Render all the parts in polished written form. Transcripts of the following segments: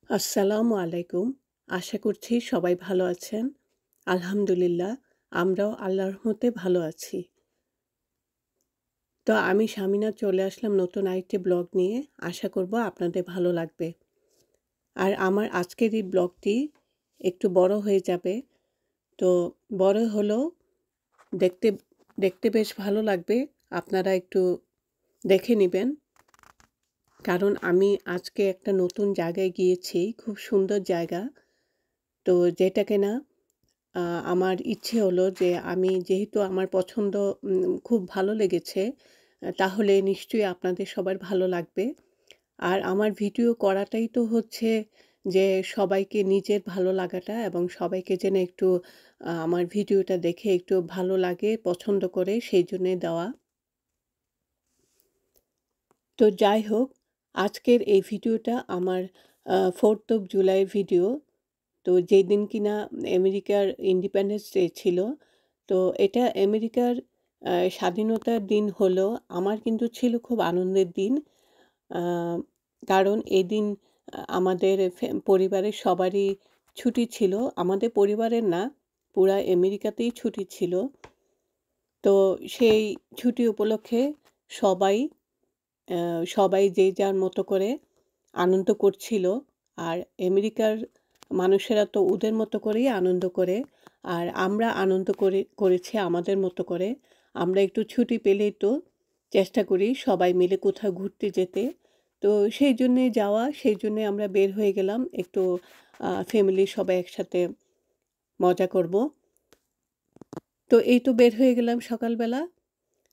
আসসালামু আলাইকুম। আশা করছি সবাই ভালো আছেন। আলহামদুলিল্লাহ, আমরাও আল্লাহর রহমতে ভালো আছি। তো আমি শামিনা চলে আসলাম নতুন আরেকটি ব্লগ নিয়ে। আশা করব আপনাদের ভালো লাগবে। আর আমার আজকের এই ব্লগটি একটু বড় হয়ে যাবে। তো বড় হলেও দেখতে দেখতে বেশ ভালো লাগবে। আপনারা একটু দেখে নিবেন। কারণ আমি আজকে একটা নতুন জায়গায় গিয়েছি। খুব সুন্দর জায়গা। তো যেটা কিনা আমার ইচ্ছে হলো যে আমি যেহেতু আমার পছন্দ খুব ভালো লেগেছে, তাহলে নিশ্চয়ই আপনাদের সবার ভালো লাগবে। আর আমার ভিডিও করাটাই তো হচ্ছে যে সবাইকে নিজের ভালো লাগাটা এবং সবাইকে যেন একটু আমার ভিডিওটা দেখে একটু ভালো লাগে, পছন্দ করে সেইজন্যে দেওয়া। তো যাই হোক, আজকের এই ভিডিওটা আমার 4th অফ জুলাই ভিডিও। তো যেদিন কিনা আমেরিকার ইন্ডিপেন্ডেন্স ডে ছিল, তো এটা আমেরিকার স্বাধীনতার দিন হলেও আমার কিন্তু ছিল খুব আনন্দের দিন। আ কারণ এদিন আমাদের পরিবারের সবারই ছুটি ছিল। আমাদের পরিবারের না, পুরা আমেরিকাতেই ছুটি ছিল। তো সেই ছুটি উপলক্ষে সবাই সবাই যে যার মতো করে আনন্দ করছিল। আর আমেরিকার মানুষেরা তো ওদের মতো করেই আনন্দ করে। আর আমরা আনন্দ করেছি আমাদের মতো করে। আমরা একটু ছুটি পেলেই তো চেষ্টা করি সবাই মিলে কোথাও ঘুরতে যেতে। তো সেই জন্যে যাওয়া, সেই জন্যে আমরা বের হয়ে গেলাম একটু ফ্যামিলির সবাই একসাথে মজা করব। তো এই তো বের হয়ে গেলাম সকালবেলা।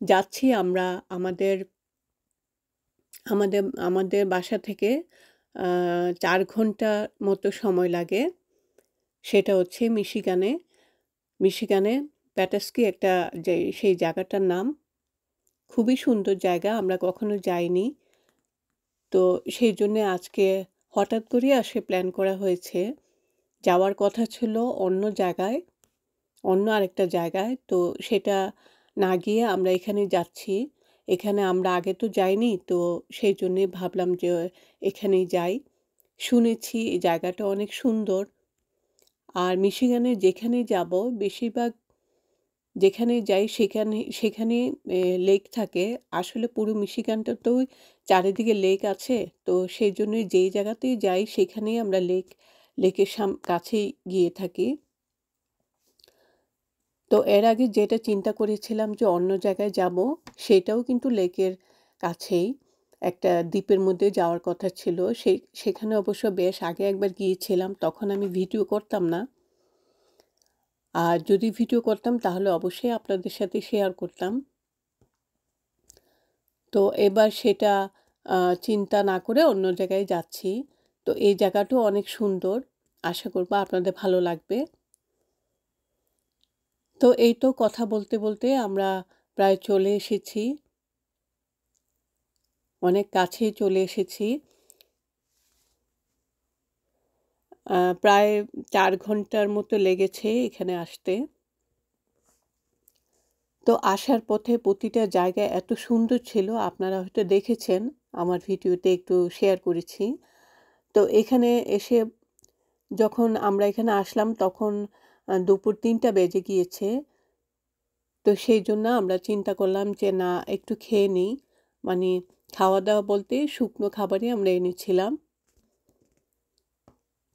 যাচ্ছি আমরা আমাদের আমাদের আমাদের বাসা থেকে আ ৪ ঘন্টা মতো সময় লাগে। সেটা হচ্ছে মিশিগানে। মিশিগানে প্যাটাস্কি একটা সেই জায়গাটার নাম। খুবই সুন্দর জায়গা। আমরা কখনো যাইনি। তো সেইজন্যে আজকে হঠাৎ করেই প্ল্যান করা হয়েছে। যাওয়ার কথা ছিল অন্য জায়গায়, অন্য আরেকটা জায়গায়। তো সেটা না গিয়ে আমরা এখানে যাচ্ছি। এখানে আমরা আগে তো যাইনি। তো সেইজন্যে ভাবলাম যে এখানেই যাই। শুনেছি এই জায়গাটা অনেক সুন্দর। আর মিশিগানে যেখানেই যাব বেশিরভাগ যেখানে যাই সেখানে লেক থাকে। আসলে পুরো মিশিগানটাতেই চারিদিকে লেক আছে। তো সেইজন্যই যেই জায়গাতেই যাই সেখানেই আমরা লেকের কাছেই গিয়ে থাকি। তো এর আগে যেটা চিন্তা করেছিলাম যে অন্য জায়গায় যাব, সেটাও কিন্তু লেকের কাছেই। একটা দ্বীপের মধ্যে যাওয়ার কথা ছিল। সেখানে অবশ্য বেশ আগে একবার গিয়েছিলাম। তখন আমি ভিডিও করতাম না। আর যদি ভিডিও করতাম তাহলে অবশ্যই আপনাদের সাথে শেয়ার করতাম। তো এবার সেটা চিন্তা না করে অন্য জায়গায় যাচ্ছি। তো এই জায়গাটাও অনেক সুন্দর। আশা করব আপনাদের ভালো লাগবে। তো এই তো কথা বলতে, বলতে আমরা প্রায় চলে এসেছি। অনেক কাছেই চলে এসেছি। প্রায় ৪ ঘন্টার মতো লেগেছে এখানে আসতে। তো আসার পথে প্রতিটা জায়গা এত সুন্দর ছিল, আপনারা হয়তো দেখেছেন আমার ভিডিওতে একটু শেয়ার করেছি। তো এখানে এসে যখন আমরা এখানে আসলাম তখন দুপুর ৩টা বেজে গিয়েছে। তো সেইজন্য আমরা চিন্তা করলাম যে না একটু খেয়ে নিই। মানে খাওয়া-দাওয়া বলতে শুকনো খাবারই আমরা এনেছিলাম।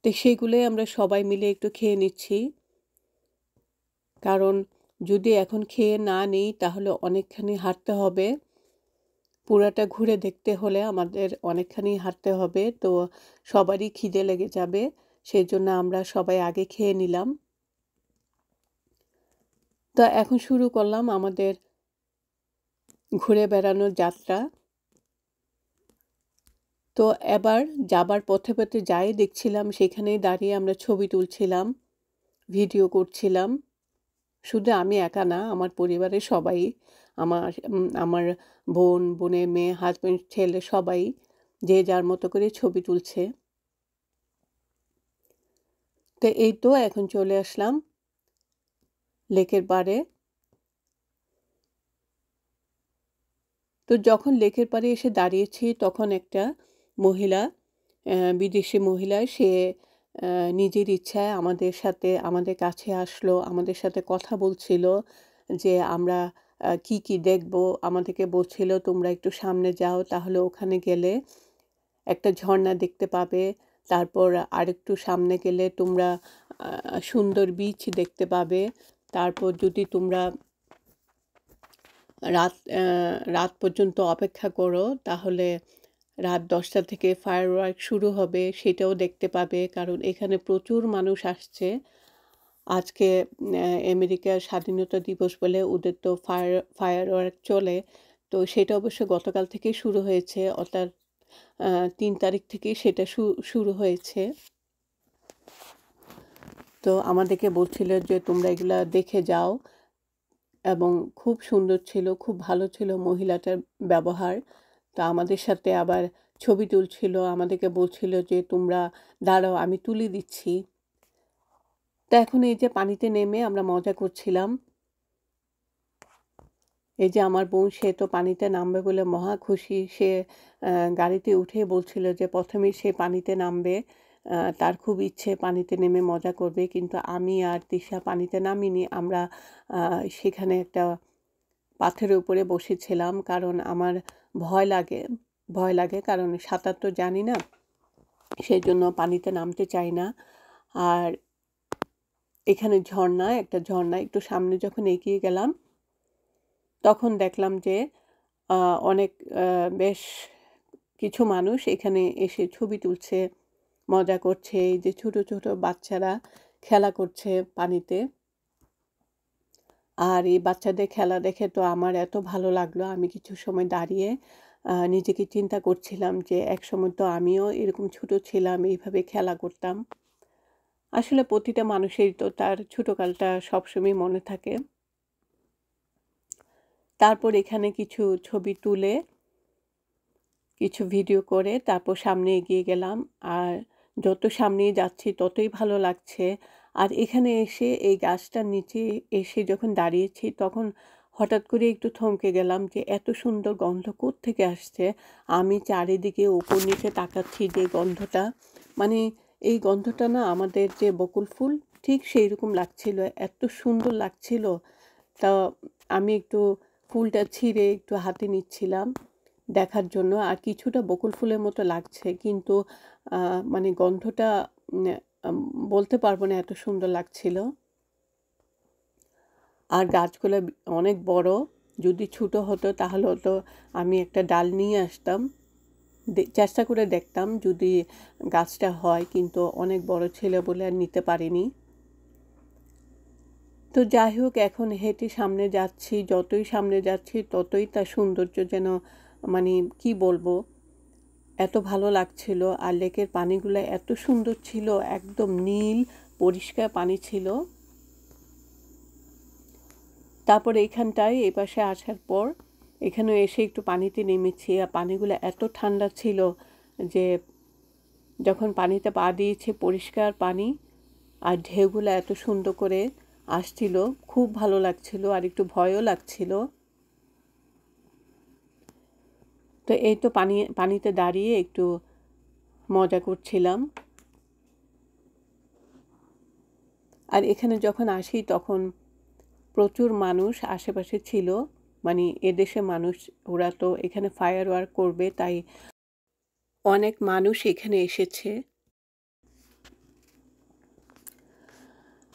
তো সেগুলোই আমরা সবাই মিলে একটু খেয়ে নিচ্ছি। কারণ যদি এখন খেয়ে না নিই তাহলে অনেকখানি হাঁটতে হবে। পুরাটা ঘুরে দেখতে হলে আমাদের অনেকখানি হাঁটতে হবে। তো সবারই খিদে লেগে যাবে। সেজন্য আমরা সবাই আগে খেয়ে নিলাম। তো এখন শুরু করলাম আমাদের ঘুরে বেড়ানোর যাত্রা। তো এবার যাবার পথে, পথে যাই দেখছিলাম সেখানেই দাঁড়িয়ে আমরা ছবি তুলছিলাম, ভিডিও করছিলাম। শুধু আমি একা না, আমার পরিবারের সবাই, আমার বোন, বোনের মেয়ে, হাসব্যান্ড, ছেলে সবাই যে যার মতো করে ছবি তুলছে। তো এই তো এখন চলে আসলাম লেকের পাড়ে। তো যখন লেকের পাড়ে এসে দাঁড়িয়েছি তখন একটা মহিলা বিদেশি মহিলা, সে নিজের ইচ্ছায় আমাদের কাছে আসলো, আমাদের সাথে কথা বলছিল যে আমরা কি, কি দেখব। আমাদেরকে বলছিল, "তোমরা একটু সামনে যাও, তাহলে ওখানে গেলে একটা ঝর্ণা দেখতে পাবে। তারপর আরেকটু সামনে গেলে তোমরা সুন্দর বিচ দেখতে পাবে। তারপর যদি তোমরা রাত রাত পর্যন্ত অপেক্ষা করো, তাহলে রাত 10টা থেকে ফায়ারওয়ার্ক শুরু হবে, সেটাও দেখতে পাবে।" কারণ এখানে প্রচুর মানুষ আসছে। আজকে আমেরিকার স্বাধীনতা দিবস বলে ওদের তো ফায়ারওয়ার্ক চলে। তো সেটা অবশ্য গতকাল থেকেই শুরু হয়েছে, অর্থাৎ ৩ তারিখ থেকেই সেটা শুরু হয়েছে। তো আমাদেরকে বলছিল যে তোমরা এগুলা দেখে যাও, এবং খুব সুন্দর ছিল, খুব ভালো ছিল মহিলাটার ব্যবহার। তো আমাদের সাথে আবার ছবি তুলছিল, আমাদেরকে বলছিল যে তোমরা দাঁড়াও, আমি তুলে দিচ্ছি। তো এখন এই যে পানিতে নেমে আমরা মজা করছিলাম। এই যে আমার বোন, সে তো পানিতে নামবে বলে মহা খুশি। সে গাড়িতে উঠে বলছিল যে প্রথমেই সে পানিতে নামবে। তার খুব ইচ্ছে পানিতে নেমে মজা করবে। কিন্তু আমি আর তিশা পানিতে নামিনি। আমরা সেখানে একটা পাথরের উপরে বসেছিলাম, কারণ আমার ভয় লাগে কারণ সাঁতার তো জানি না, সেজন্য পানিতে নামতে চাই না। আর এখানে একটা ঝর্ণা, একটু সামনে যখন এগিয়ে গেলাম তখন দেখলাম যে অনেক বেশ কিছু মানুষ এখানে এসে ছবি তুলছে, মজা করছে। এই যে ছোট ছোট বাচ্চারা খেলা করছে পানিতে। আর এই বাচ্চাদের খেলা দেখে তো আমার এত ভালো লাগলো, আমি কিছু সময় দাঁড়িয়ে নিজেকে চিন্তা করছিলাম যে একসময় তো আমিও এরকম ছোট ছিলাম, এইভাবে খেলা করতাম। আসলে প্রতিটা মানুষেরই তো তার ছোটকালটা সবসময় মনে থাকে। তারপর এখানে কিছু ছবি তুলে, কিছু ভিডিও করে তারপর সামনে এগিয়ে গেলাম। আর যত সামনেই যাচ্ছি ততই ভালো লাগছে। আর এখানে এসে এই গাছটার নিচে এসে যখন দাঁড়িয়েছি, তখন হঠাৎ করে একটু থমকে গেলাম যে এত সুন্দর গন্ধ কোত্থেকে আসছে। আমি চারিদিকে উপর নিচে তাকাচ্ছি যে গন্ধটা, মানে এই গন্ধটা না আমাদের যে বকুল ফুল, ঠিক সেইরকম লাগছিল, এত সুন্দর লাগছিল। তা আমি একটু ফুলটা ছিঁড়ে একটু হাতে নিচ্ছিলাম দেখার জন্য। আর কিছুটা বকুল ফুলের মতো লাগছে, কিন্তু মানে গন্ধটা উম আম বলতে পারবো না, এত সুন্দর লাগছিল। আর গাছগুলো অনেক বড়। যদি ছোট হতো তাহলে হয়তো আমি একটা ডাল নিয়ে আসতাম, চেষ্টা করে দেখতাম যদি গাছটা হয়, কিন্তু অনেক বড় ছিল বলে আর নিতে পারিনি। তো যাই হোক, এখন হেঁটে সামনে যাচ্ছি, যতই সামনে যাচ্ছি ততই তার সৌন্দর্য যেন, মানে কি বলবো, এত ভালো লাগছিল। আর লেকের পানিগুলো এত সুন্দর ছিল, একদম নীল পরিষ্কার পানি ছিল। তারপর এইখানটায় এই পাশে আসার পর এখানে এসে একটু পানিতে নেমেছি, আর পানিগুলো এত ঠান্ডা ছিল যে যখন পানিতে পা দিয়েছে, পরিষ্কার পানি, আর ঢেউগুলো এত সুন্দর করে আসছিল, খুব ভালো লাগছিল, আর একটু ভয়ও লাগছিল। তো এই তো পানিতে দাঁড়িয়ে একটু মজা করছিলাম। আর এখানে যখন আসি তখন প্রচুর মানুষ আশেপাশে ছিল, মানে এদেশে মানুষ, ওরা তো এখানে ফায়ার ওয়ার্ক করবে, তাই অনেক মানুষ এখানে এসেছে।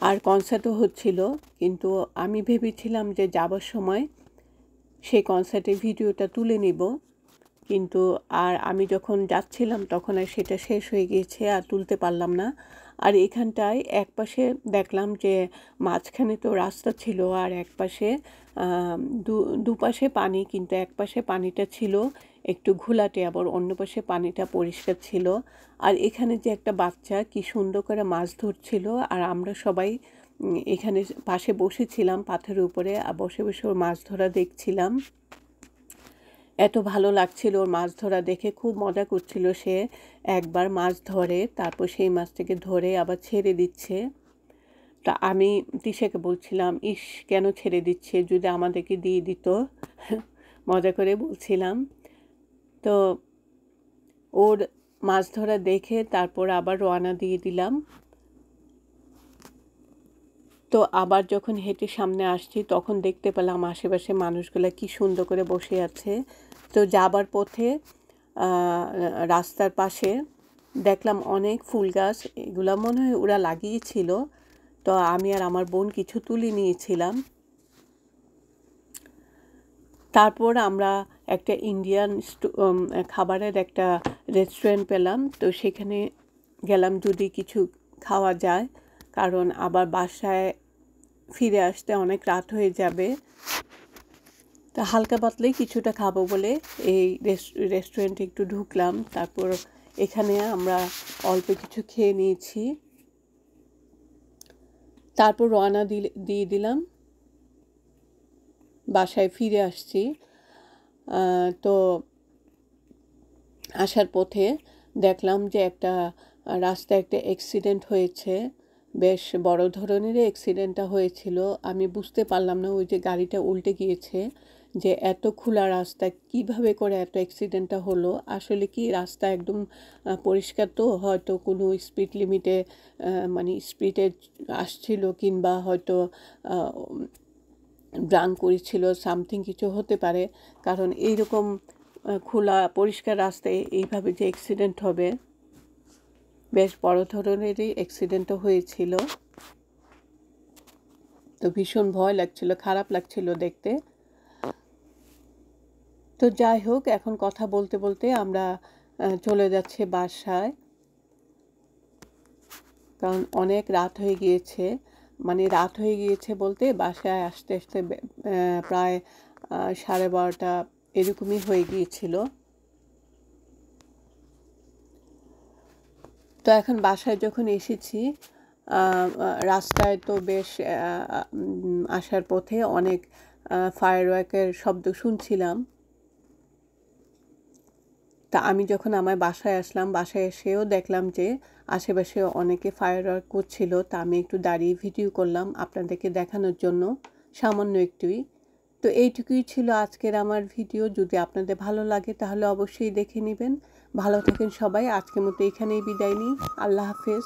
আর কনসার্টও হচ্ছিল, কিন্তু আমি ভেবেছিলাম যে যাবার সময় সেই কনসার্টের ভিডিওটা তুলে নিব, কিন্তু আর আমি যখন যাচ্ছিলাম তখন আর সেটা শেষ হয়ে গিয়েছে, আর তুলতে পারলাম না। আর এখানটায় একপাশে দেখলাম যে মাঝখানে তো রাস্তা ছিল, আর একপাশে দুপাশে পানি, কিন্তু একপাশে পানিটা ছিল একটু ঘোলাটে, আবার অন্য পাশে পানিটা পরিষ্কার ছিল। আর এখানে যে একটা বাচ্চা কি সুন্দর করে মাছ ধরছিল, আর আমরা সবাই এখানে পাশে বসেছিলাম পাথরের উপরে, আর বসে বসে ওর মাছ ধরা দেখছিলাম। এত ভালো লাগছিল ওর মাছ ধরা দেখে, খুব মজা করছিল সে। একবার মাছ ধরে তারপর সেই মাছটাকে ধরে আবার ছেড়ে দিচ্ছে। তা আমি তিশাকে বলছিলাম, ইস কেন ছেড়ে দিচ্ছে, যদি আমাদেরকে দিয়ে দিত। মজা করে বলছিলাম। তো ওর মাছ ধরা দেখে তারপর আবার রওনা দিয়ে দিলাম। তো আবার যখন হেঁটে সামনে আসছি তখন দেখতে পেলাম আশেপাশে মানুষগুলা কি সুন্দর করে বসে আছে। তো যাবার পথে রাস্তার পাশে দেখলাম অনেক ফুল গাছ, এগুলা মনে হয় ওরা লাগিয়েছিল। তো আমি আর আমার বোন কিছু তুলে নিয়েছিলাম। তারপর আমরা একটা ইন্ডিয়ান খাবারের একটা রেস্টুরেন্ট পেলাম। তো সেখানে গেলাম যদি কিছু খাওয়া যায়, কারণ আবার বাসায় ফিরে আসতে অনেক রাত হয়ে যাবে। তা হালকা পাতলাই কিছুটা খাবো বলে এই রেস্টুরেন্টে একটু ঢুকলাম। তারপর এখানে আমরা অল্প কিছু খেয়ে নিয়েছি। তারপর রওনা দিয়ে দিলাম, বাসায় ফিরে আসছি। তো আসার পথে দেখলাম যে একটা রাস্তায় একটা অ্যাক্সিডেন্ট হয়েছে, বেশ বড় ধরনেরই অ্যাক্সিডেন্টটা হয়েছিল। আমি বুঝতে পারলাম না ওই যে গাড়িটা উল্টে গিয়েছে, যে এত খোলা রাস্তায় কীভাবে করে এত অ্যাক্সিডেন্টটা হলো। আসলে কি রাস্তা একদম পরিষ্কার, তো হয়তো কোনো স্পিড লিমিটে মানে স্পিডে আসছিল, কিংবা হয়তো ড্রাঙ্ক করেছিল, সামথিং কিছু হতে পারে। কারণ এইরকম খোলা পরিষ্কার রাস্তায় এইভাবে যে অ্যাক্সিডেন্ট হবে, বেশ বড় ধরনেরই অ্যাক্সিডেন্টও হয়েছিল। তো ভীষণ ভয় লাগছিল, খারাপ লাগছিল দেখতে। তো যাই হোক, এখন কথা বলতে বলতে আমরা চলে যাচ্ছি বাসায়, কারণ অনেক রাত হয়ে গিয়েছে। মানে রাত হয়ে গিয়েছে বলতে বাসায় আসতে আসতে প্রায় 12:30 এরকমই হয়ে গিয়েছিল। তো এখন বাসায় যখন এসেছি, রাস্তায় তো বেশ আসার পথে অনেক ফায়ারওয়ার্কের শব্দ শুনছিলাম। তা আমি যখন আমার বাসায় আসলাম, বাসায় এসেও দেখলাম যে আশেপাশে অনেকে ফায়ারওয়ার্ক করছিল। তা আমি একটু দাঁড়িয়ে ভিডিও করলাম আপনাদেরকে দেখানোর জন্য, সামান্য একটুই। তো এইটুকুই ছিল আজকের আমার ভিডিও। যদি আপনাদের ভালো লাগে তাহলে অবশ্যই দেখে নেবেন। ভালো থাকেন সবাই। আজকের মতো এখানেই বিদায় নিই। আল্লাহ হাফেজ।